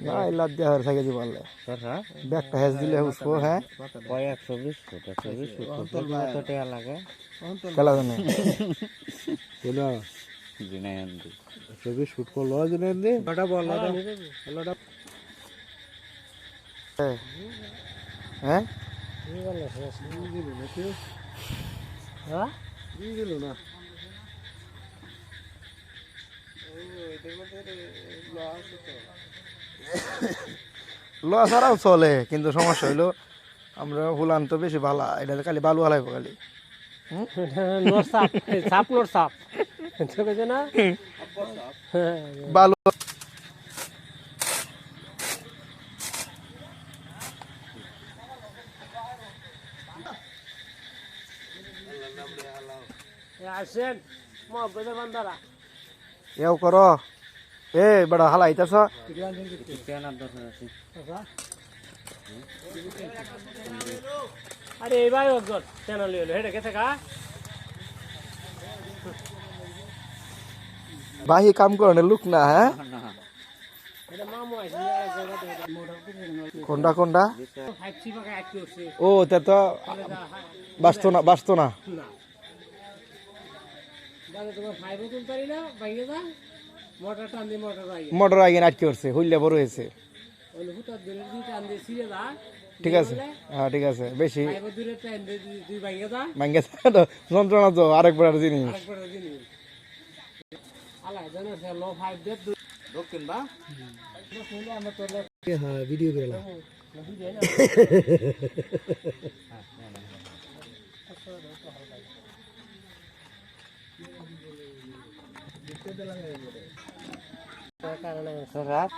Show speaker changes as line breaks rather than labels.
না এলা দেওয়া থাকে দি পারলে ব্যাগটা হেজ দিলে উঠবো। হ্যাঁ
120 ফুট 120 ফুট কত টাকা লাগে
খেলা জানে
কেনা
জিনাই আনদি
120 ফুট কো লয় দিনে দে বড় বল লড়া
হ্যাঁ লস ছাড়াও চলে কিন্তু সমস্যা হইলো আমরা হুলান তো বেশি ভালো এটা খালি বালু হালাইবো খালি বালু এও করো এ বড় হালাইতাছ
কেনার দরকার আছে
আরে এই ভাই একজন চ্যানেল হলো হেডে গেছে কা
বাহি কাম করে লুক না। হ্যাঁ
এটা মামু আইছে এক জায়গাতে মোটর
কোনটা কোনটা
5 টাকা এক করছে
ও তা তো বাঁচতো না
না দাদা তোমার 5 বোতল পারি না বাইরে যা মোটর টান দি মোটর আই
মোটর আগে আটকে উঠছে হইলে বড় হয়েছে।
ওই হুতা দিলে দি টান দি সিরে যা
ঠিক আছে হ্যাঁ ঠিক আছে বেশি
5 বোতলে টান দি দুই বাইরে যা
ভাঙ্গে যন্ত্রণা তো আরেকবার জিনিস
আরেকবার দিনি আলা জানা সে লো 5 দে
দক্ষিণ বা
আমরা তো
হ্যাঁ ভিডিও করলাম
কারণে
রাত